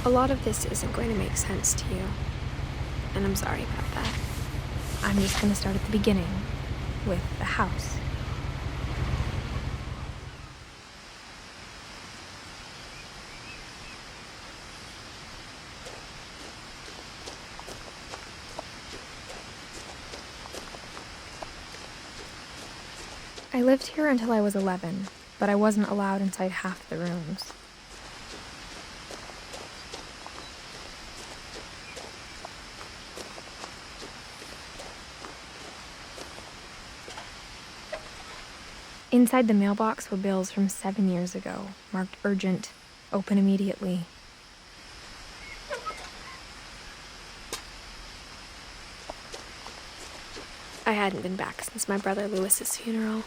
A lot of this isn't going to make sense to you, and I'm sorry about that. I'm just going to start at the beginning, with the house. I lived here until I was 11, but I wasn't allowed inside half the rooms. Inside the mailbox were bills from 7 years ago, marked urgent, open immediately. I hadn't been back since my brother Lewis's funeral.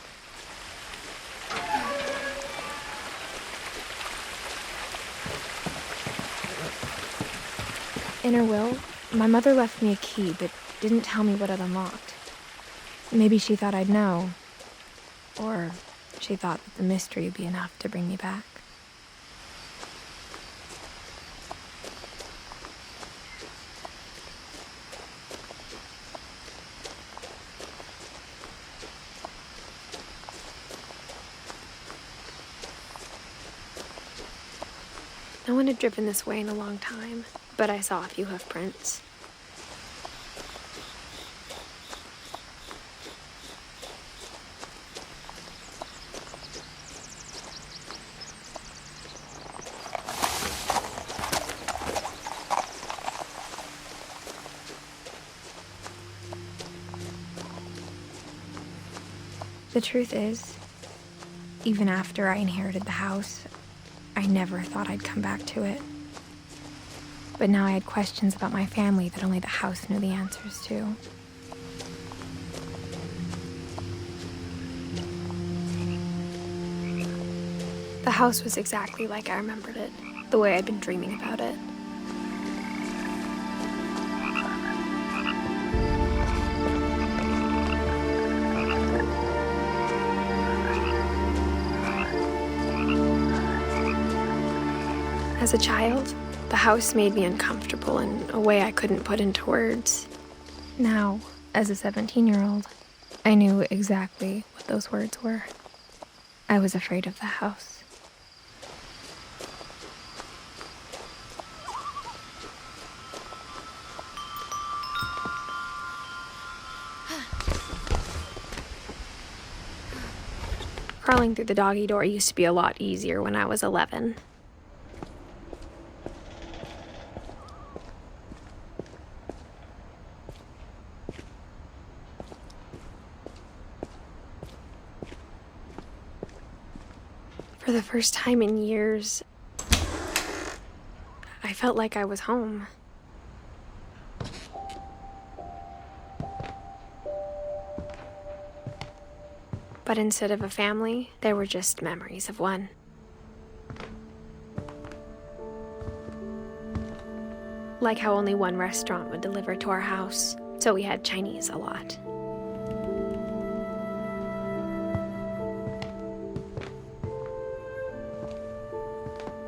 In her will, my mother left me a key, but didn't tell me what it unlocked. Maybe she thought I'd know. Or she thought that the mystery would be enough to bring me back. No one had driven this way in a long time, but I saw a few hoof prints. The truth is, even after I inherited the house, I never thought I'd come back to it. But now I had questions about my family that only the house knew the answers to. The house was exactly like I remembered it, the way I'd been dreaming about it. As a child, the house made me uncomfortable in a way I couldn't put into words. Now, as a 17-year-old, I knew exactly what those words were. I was afraid of the house. Crawling through the doggy door used to be a lot easier when I was 11. For the first time in years, I felt like I was home. But instead of a family, there were just memories of one. Like how only one restaurant would deliver to our house, so we had Chinese a lot.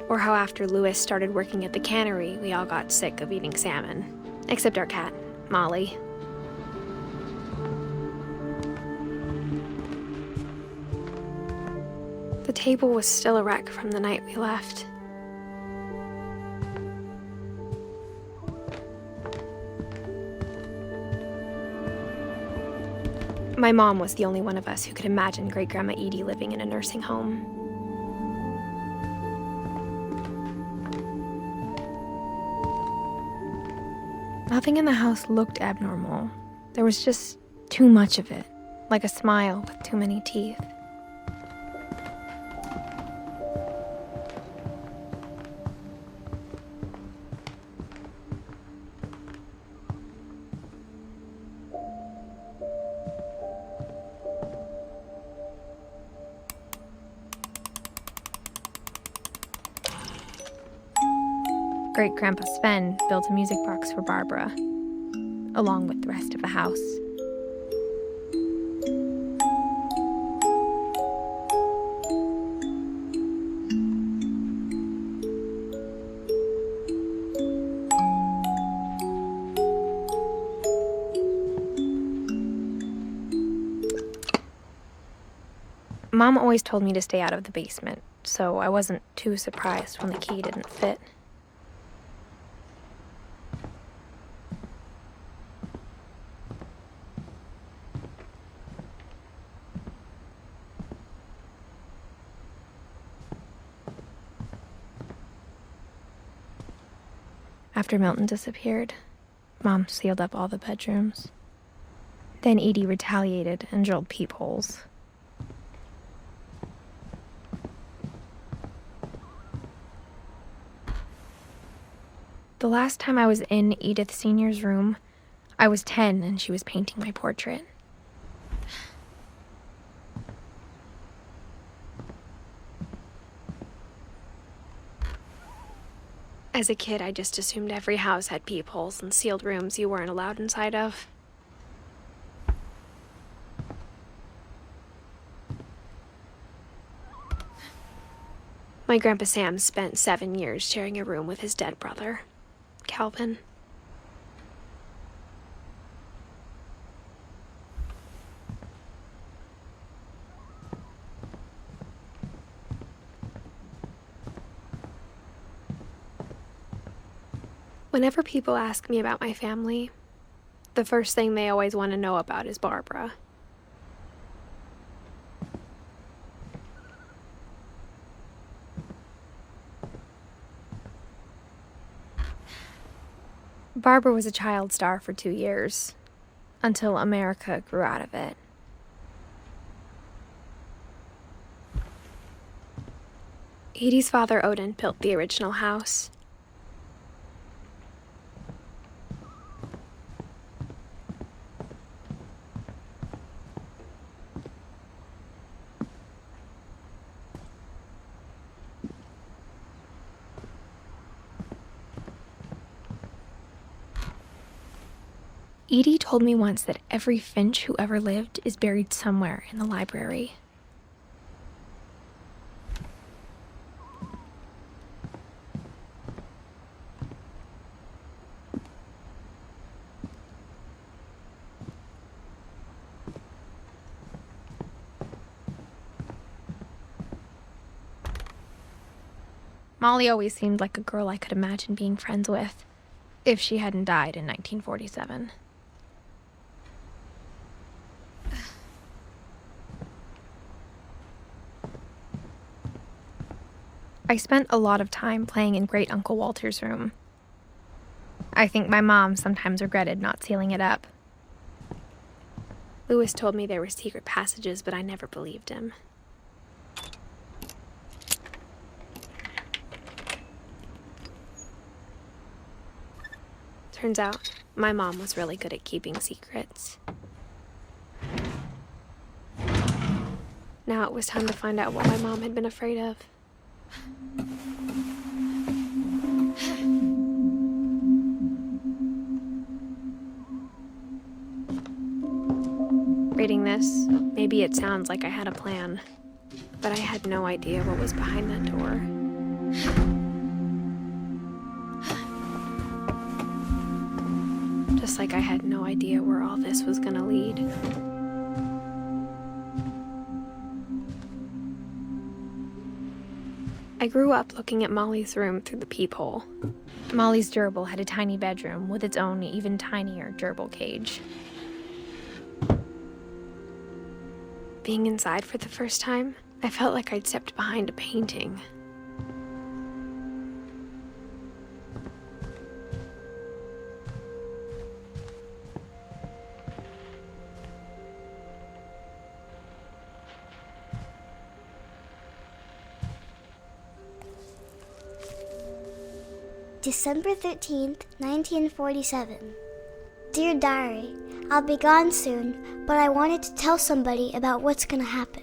Or how after Lewis started working at the cannery, we all got sick of eating salmon. Except our cat, Molly. The table was still a wreck from the night we left. My mom was the only one of us who could imagine Great-Grandma Edie living in a nursing home. Nothing in the house looked abnormal. There was just too much of it, like a smile with too many teeth. Great-Grandpa Sven built a music box for Barbara, along with the rest of the house. Mom always told me to stay out of the basement, so I wasn't too surprised when the key didn't fit. After Milton disappeared, Mom sealed up all the bedrooms. Then Edie retaliated and drilled peepholes. The last time I was in Edith Sr.'s room, I was 10 and she was painting my portrait. As a kid, I just assumed every house had peepholes and sealed rooms you weren't allowed inside of. My Grandpa Sam spent 7 years sharing a room with his dead brother, Calvin. Whenever people ask me about my family, the first thing they always want to know about is Barbara. Barbara was a child star for 2 years, until America grew out of it. Edie's father, Odin, built the original house. Edie told me once that every Finch who ever lived is buried somewhere in the library. Molly always seemed like a girl I could imagine being friends with, if she hadn't died in 1947. I spent a lot of time playing in Great Uncle Walter's room. I think my mom sometimes regretted not sealing it up. Lewis told me there were secret passages, but I never believed him. Turns out, my mom was really good at keeping secrets. Now it was time to find out what my mom had been afraid of. Reading this, maybe it sounds like I had a plan, but I had no idea what was behind that door. Just like I had no idea where all this was gonna lead. I grew up looking at Molly's room through the peephole. Molly's gerbil had a tiny bedroom with its own even tinier gerbil cage. Being inside for the first time, I felt like I'd stepped behind a painting. December 13th, 1947. Dear Diary, I'll be gone soon, but I wanted to tell somebody about what's gonna happen.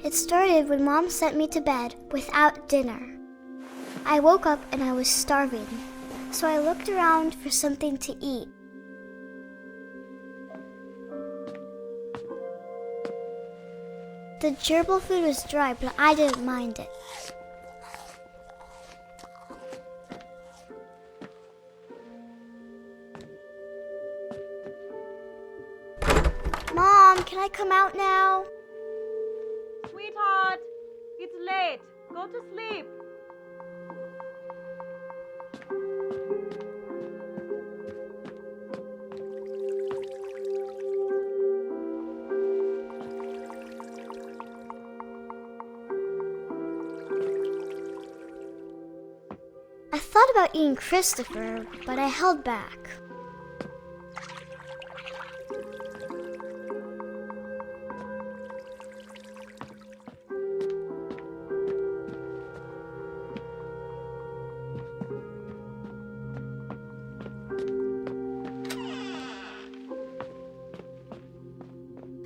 It started when Mom sent me to bed without dinner. I woke up and I was starving, so I looked around for something to eat. The gerbil food was dry, but I didn't mind it. Mom, can I come out now? Sweetheart, it's late. Go to sleep. I thought about eating Christopher, but I held back.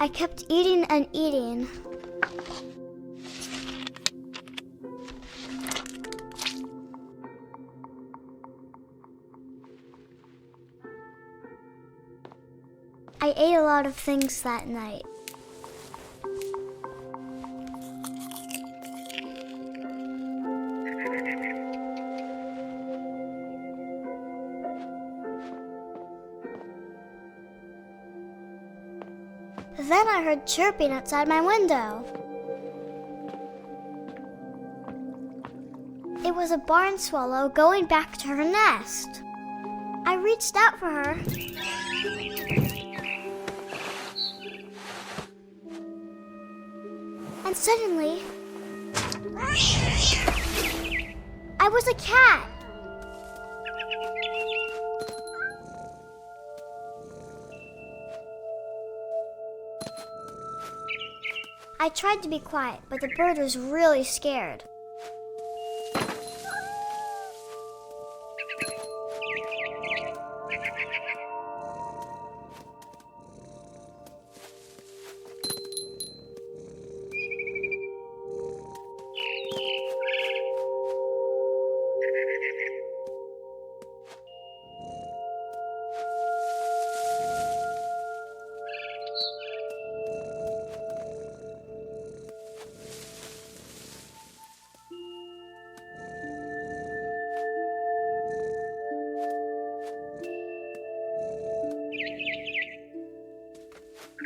I kept eating and eating. I ate a lot of things that night. Then I heard chirping outside my window. It was a barn swallow going back to her nest. I reached out for her. And suddenly, I was a cat. I tried to be quiet, but the bird was really scared.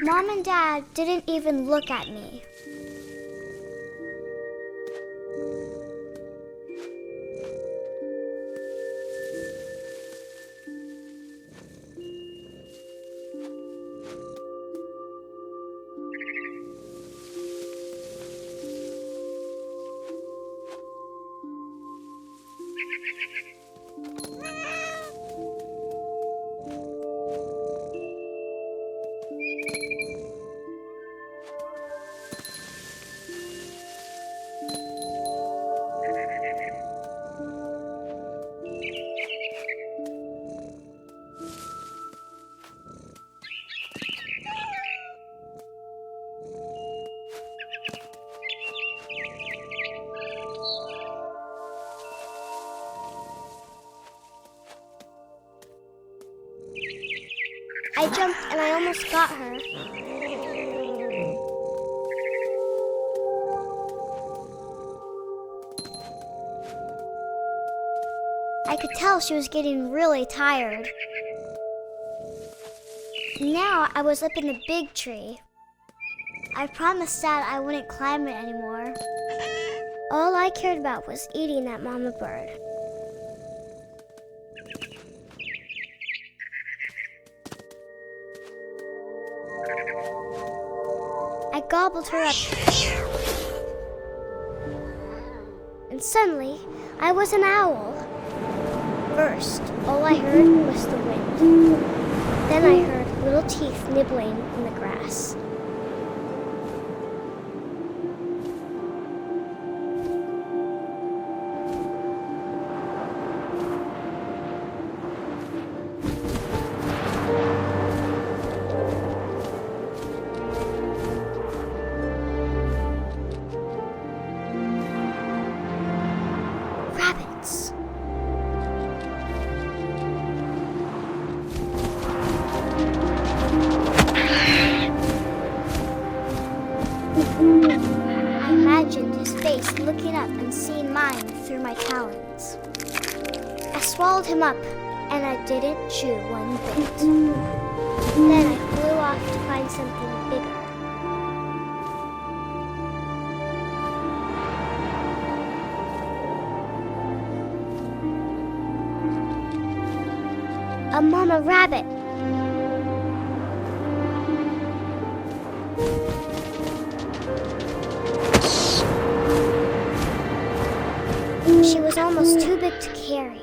Mom and Dad didn't even look at me. I jumped and I almost got her. I could tell she was getting really tired. Now I was up in the big tree. I promised Dad I wouldn't climb it anymore. All I cared about was eating that mama bird. I gobbled her up. And suddenly, I was an owl. First, all I heard was the wind. Then I heard little teeth nibbling in the grass. imagined his face looking up and seeing mine through my talons. I swallowed him up, and I didn't chew one bit. Then I flew off to find something bigger. A mama rabbit. She was almost too big to carry.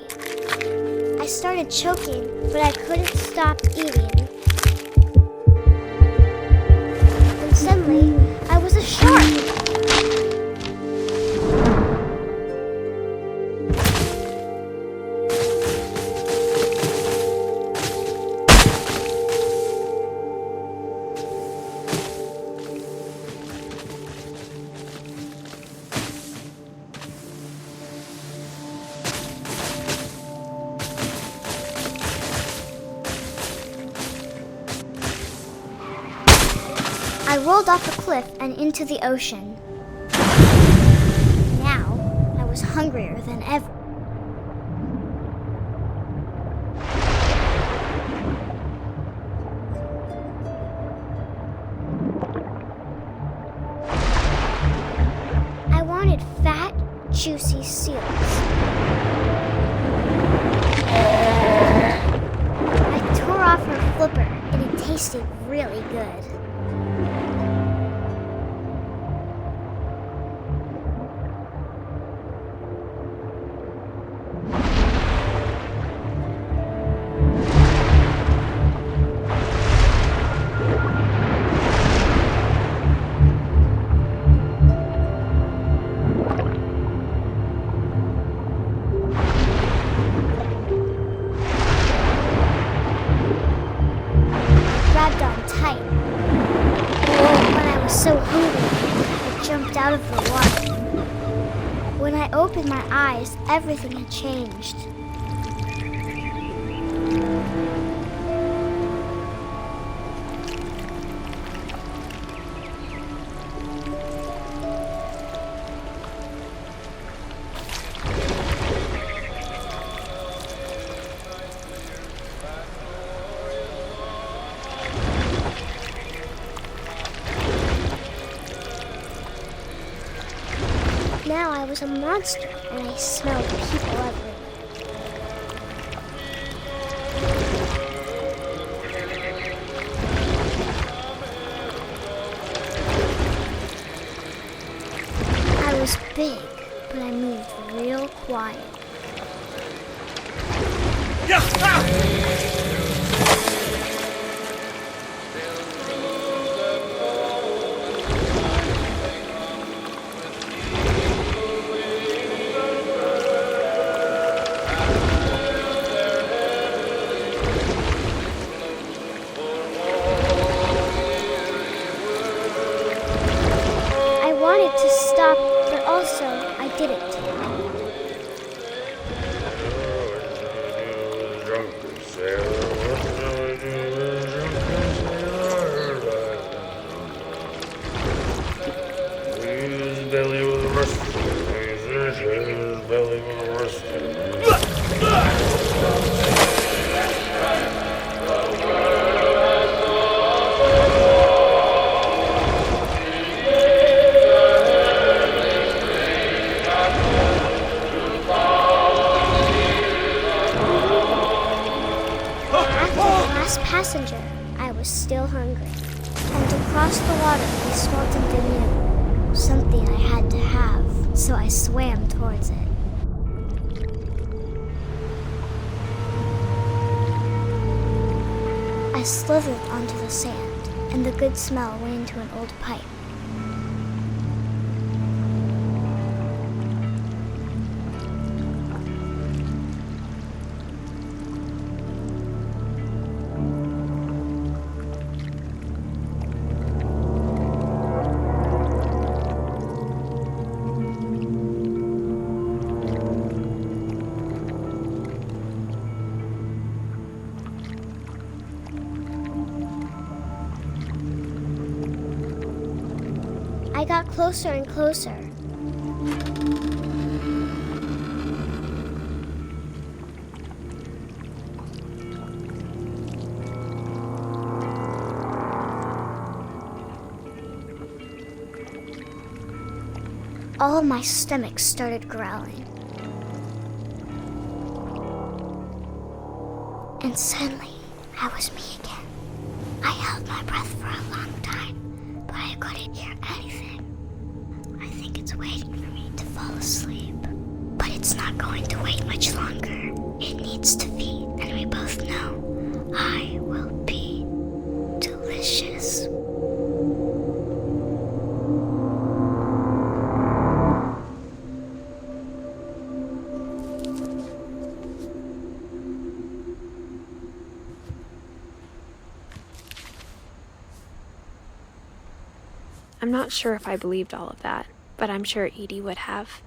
I started choking, but I couldn't stop eating. And suddenly, I was a shark! I rolled off a cliff and into the ocean. Now, I was hungrier than ever. I wanted fat, juicy seals. I tore off her flipper, and it tasted really good. So hungry, I jumped out of the water. When I opened my eyes, everything had changed. Now I was a monster, and I smelled people everywhere. I was big, but I moved real quiet. To stop, but also I didn't. Passenger, I was still hungry, and to cross the water I smelled something new, something I had to have, so I swam towards it. I slithered onto the sand, and the good smell went into an old pipe. got closer and closer. All of my stomach started growling. And suddenly, I was me again. I held my breath for a long time, but I couldn't hear anything. I think it's waiting for me to fall asleep. But it's not going to wait much longer. It needs to feed, and we both know I will be delicious. I'm not sure if I believed all of that, but I'm sure Edie would have.